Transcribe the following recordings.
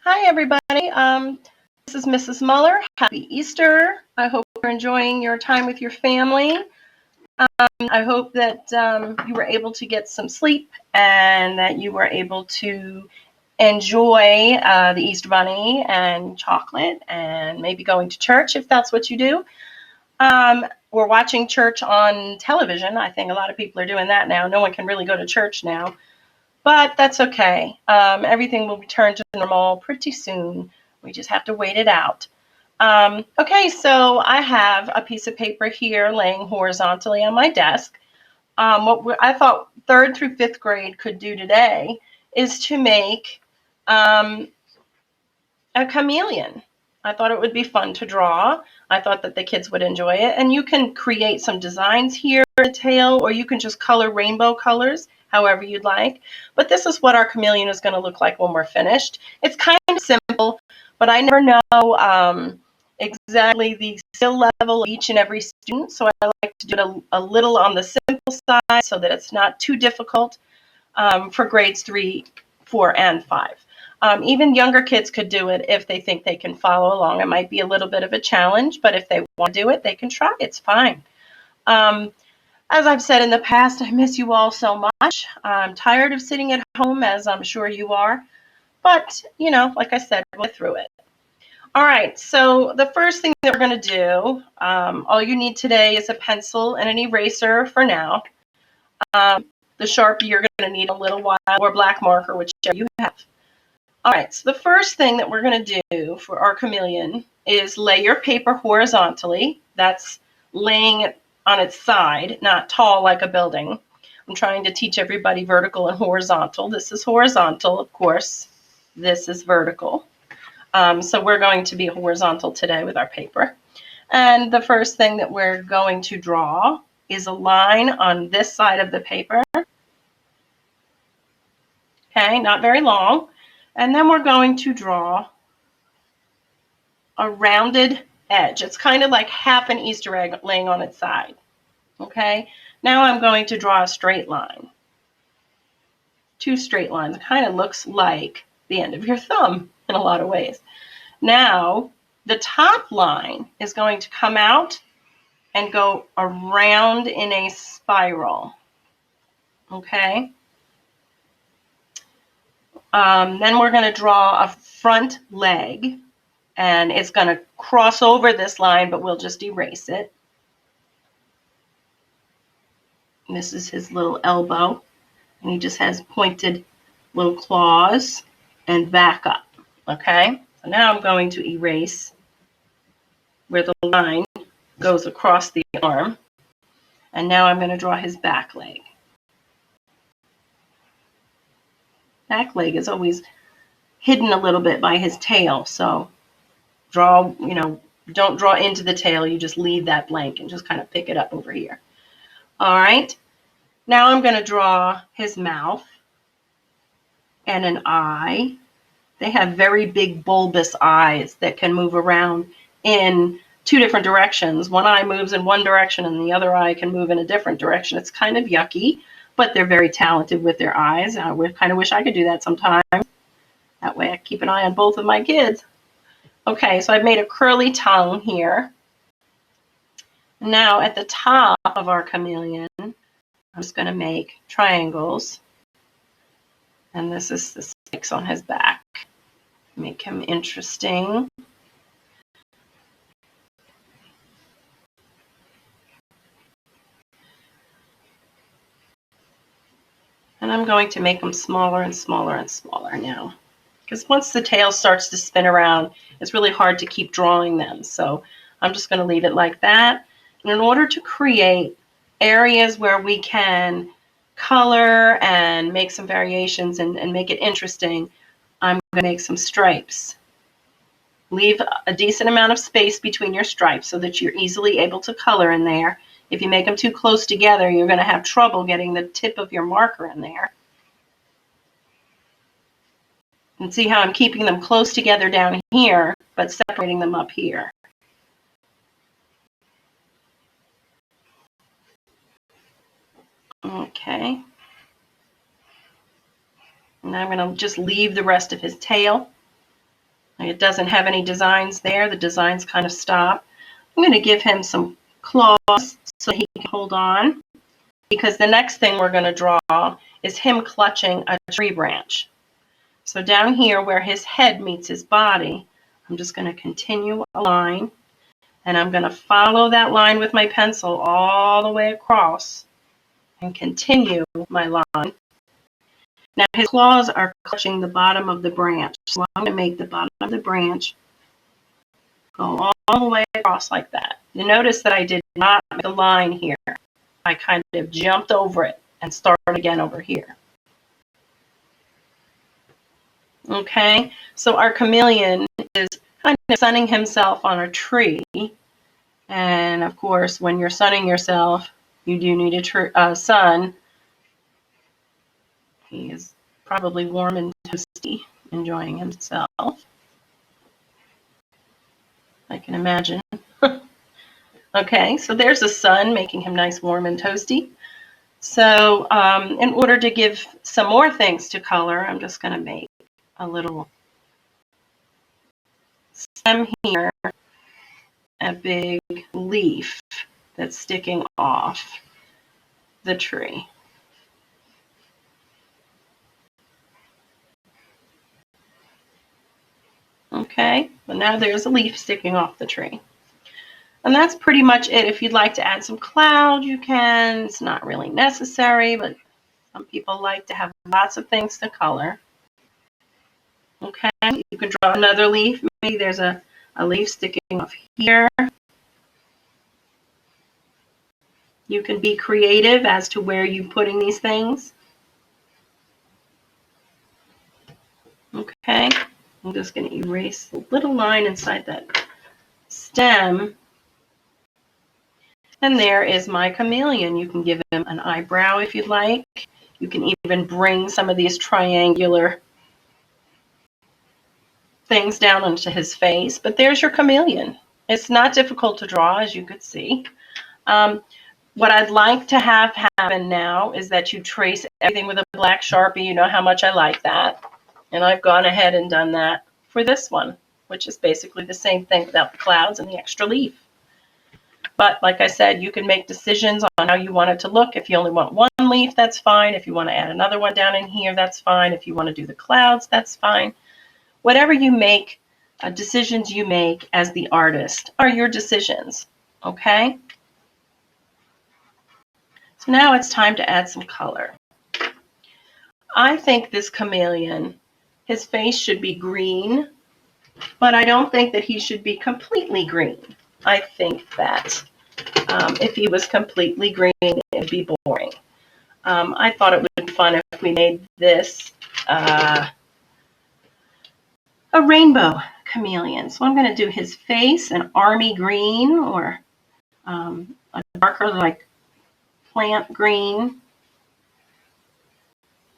Hi, everybody. This is Mrs. Muller. Happy Easter. I hope you're enjoying your time with your family. I hope that you were able to get some sleep and that you were able to enjoy the Easter Bunny and chocolate and maybe going to church if that's what you do. We're watching church on television. I think a lot of people are doing that now. No one can really go to church now. But that's okay. Everything will return to normal pretty soon. We just have to wait it out. Okay, so I have a piece of paper here laying horizontally on my desk. What I thought 3rd through 5th grade could do today is to make a chameleon. I thought it would be fun to draw. I thought that the kids would enjoy it. And you can create some designs here in the tail, or you can just color rainbow colors, however you'd like. But this is what our chameleon is going to look like when we're finished. It's kind of simple, but I never know exactly the skill level of each and every student. So I like to do it a little on the simple side so that it's not too difficult for grades 3, 4, and 5. Even younger kids could do it if they think they can follow along. It might be a little bit of a challenge, but if they want to do it, they can try. It's fine. As I've said in the past, I miss you all so much. I'm tired of sitting at home, as I'm sure you are. But, like I said, we'll get through it. All right, so the first thing that we're going to do, all you need today is a pencil and an eraser for now. The Sharpie you're going to need a little while, or black marker, whichever you have. All right, so the first thing that we're going to do for our chameleon is lay your paper horizontally. That's laying it on its side, not tall like a building. I'm trying to teach everybody vertical and horizontal. This is horizontal, of course. This is vertical. So we're going to be horizontal today with our paper. And the first thing that we're going to draw is a line on this side of the paper. Okay, not very long. And then we're going to draw a rounded edge. It's kind of like half an Easter egg laying on its side. Okay, now I'm going to draw a straight line. 2 straight lines. It kind of looks like the end of your thumb in a lot of ways. Now, the top line is going to come out and go around in a spiral. Okay. Then we're going to draw a front leg, and it's going to cross over this line, but we'll just erase it. And this is his little elbow, and he just has pointed little claws and back up. Okay, so now I'm going to erase where the line goes across the arm, and now I'm going to draw his back leg. Back leg is always hidden a little bit by his tail, so draw, don't draw into the tail, you just leave that blank and just kind of pick it up over here. All right, now I'm going to draw his mouth and an eye. They have very big bulbous eyes that can move around in 2 different directions. One eye moves in one direction and the other eye can move in a different direction. It's kind of yucky, but they're very talented with their eyes. I kind of wish I could do that sometime. That way I keep an eye on both of my kids. Okay, so I've made a curly tongue here. Now at the top of our chameleon, I'm just going to make triangles. And this is the spikes on his back. Make him interesting. And I'm going to make them smaller and smaller and smaller now. Because once the tail starts to spin around, it's really hard to keep drawing them. So I'm just going to leave it like that. And in order to create areas where we can color and make some variations and make it interesting, I'm going to make some stripes. Leave a decent amount of space between your stripes so that you're easily able to color in there. If you make them too close together, you're going to have trouble getting the tip of your marker in there. And see how I'm keeping them close together down here, but separating them up here. Okay. And I'm going to just leave the rest of his tail. It doesn't have any designs there. The designs kind of stop. I'm going to give him some claws so he can hold on, because the next thing we're going to draw is him clutching a tree branch. So down here where his head meets his body, I'm just going to continue a line, and I'm going to follow that line with my pencil all the way across and continue my line. Now his claws are clutching the bottom of the branch, so I'm going to make the bottom of the branch go all the way across like that. You notice that I did not make a line here. I kind of jumped over it and started again over here. Okay, so our chameleon is kind of sunning himself on a tree. And of course, when you're sunning yourself, you do need a sun. He is probably warm and toasty, enjoying himself. I can imagine. Okay, so there's the sun making him nice, warm, and toasty. So in order to give some more things to color, I'm just going to make a little stem here, a big leaf that's sticking off the tree. Okay, well now there's a leaf sticking off the tree. And that's pretty much it. If you'd like to add some cloud, you can. It's not really necessary, but some people like to have lots of things to color. Okay, you can draw another leaf. Maybe there's a leaf sticking off here. You can be creative as to where you're putting these things. Okay, I'm just going to erase the little line inside that stem. And there is my chameleon. You can give him an eyebrow if you'd like. You can even bring some of these triangular things down onto his face. But there's your chameleon. It's not difficult to draw, as you could see. What I'd like to have happen now is that you trace everything with a black Sharpie. You know how much I like that. And I've gone ahead and done that for this one, which is basically the same thing without the clouds and the extra leaf. But like I said, you can make decisions on how you want it to look. If you only want one leaf, that's fine. If you want to add another one down in here, that's fine. If you want to do the clouds, that's fine. Whatever you make, decisions you make as the artist are your decisions, okay? So now it's time to add some color. I think this chameleon, his face should be green, but I don't think that he should be completely green. I think that if he was completely green, it would be boring. I thought it would be fun if we made this a rainbow chameleon. So I'm going to do his face an army green, or a darker like plant green.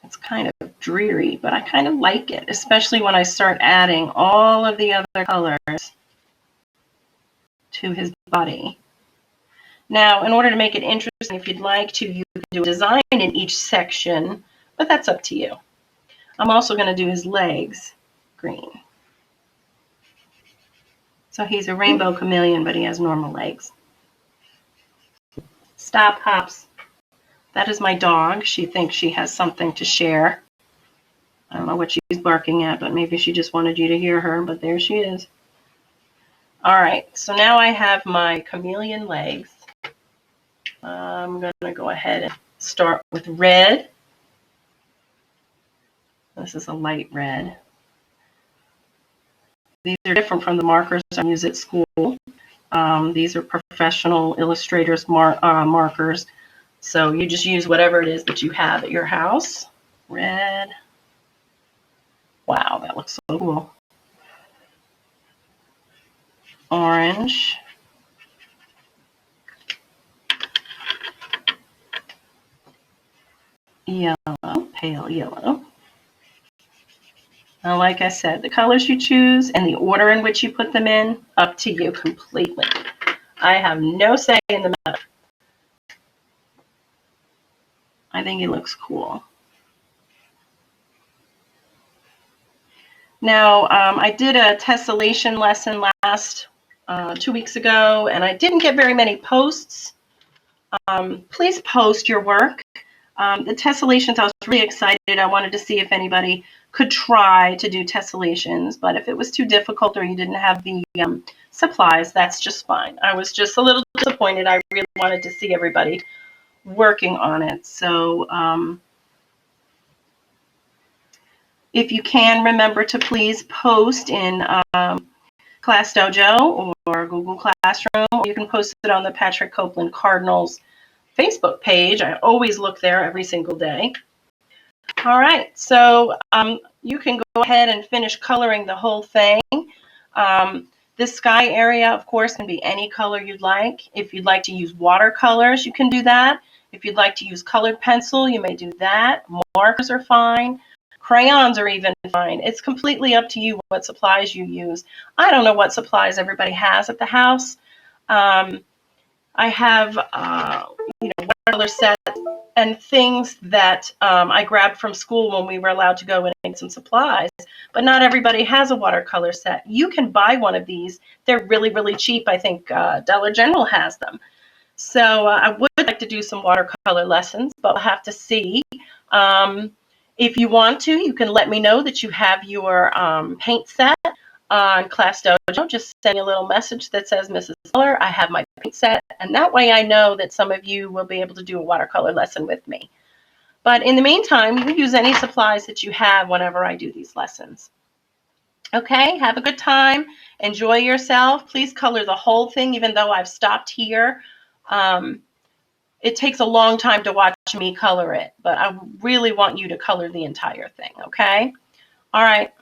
It's kind of dreary, but I kind of like it, especially when I start adding all of the other colors to his body. Now, in order to make it interesting, if you'd like to, you can do a design in each section, but that's up to you. I'm also going to do his legs green. So he's a rainbow chameleon, but he has normal legs. Stop, Hops. That is my dog. She thinks she has something to share. I don't know what she's barking at, but maybe she just wanted you to hear her, but there she is. All right, so now I have my chameleon legs. I'm going to go ahead and start with red. This is a light red. These are different from the markers I use at school. These are professional illustrators markers. So you just use whatever it is that you have at your house. Red. Wow, that looks so cool. Orange. Yellow, pale yellow. Now, like I said, the colors you choose and the order in which you put them in, up to you completely. I have no say in the matter. I think he looks cool. Now, I did a tessellation lesson last 2 weeks ago, and I didn't get very many posts. Please post your work. The tessellations, I was really excited. I wanted to see if anybody could try to do tessellations, but if it was too difficult or you didn't have the supplies, that's just fine. I was just a little disappointed. I really wanted to see everybody working on it. So if you can, remember to please post in Class Dojo or Google Classroom, or you can post it on the Patrick Copeland Cardinals Facebook page. I always look there every single day. All right, so you can go ahead and finish coloring the whole thing. This sky area, of course, can be any color you'd like. If you'd like to use watercolors, you can do that. If you'd like to use colored pencil, you may do that. Markers are fine. Crayons are even fine. It's completely up to you what supplies you use. I don't know what supplies everybody has at the house. I have, watercolor sets and things that I grabbed from school when we were allowed to go and get some supplies. But not everybody has a watercolor set. You can buy one of these. They're really, really cheap. I think Dollar General has them. So I would like to do some watercolor lessons, but we'll have to see. If you want to, you can let me know that you have your paint set on Class Dojo. Just send me a little message that says, Mrs. Miller, I have my paint set, and that way I know that some of you will be able to do a watercolor lesson with me. But in the meantime, you can use any supplies that you have whenever I do these lessons. Okay, have a good time. Enjoy yourself. Please color the whole thing, even though I've stopped here. It takes a long time to watch me color it, but I really want you to color the entire thing, okay? All right.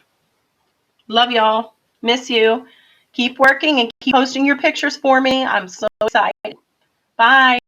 Love y'all. Miss you. Keep working and keep posting your pictures for me. I'm so excited. Bye.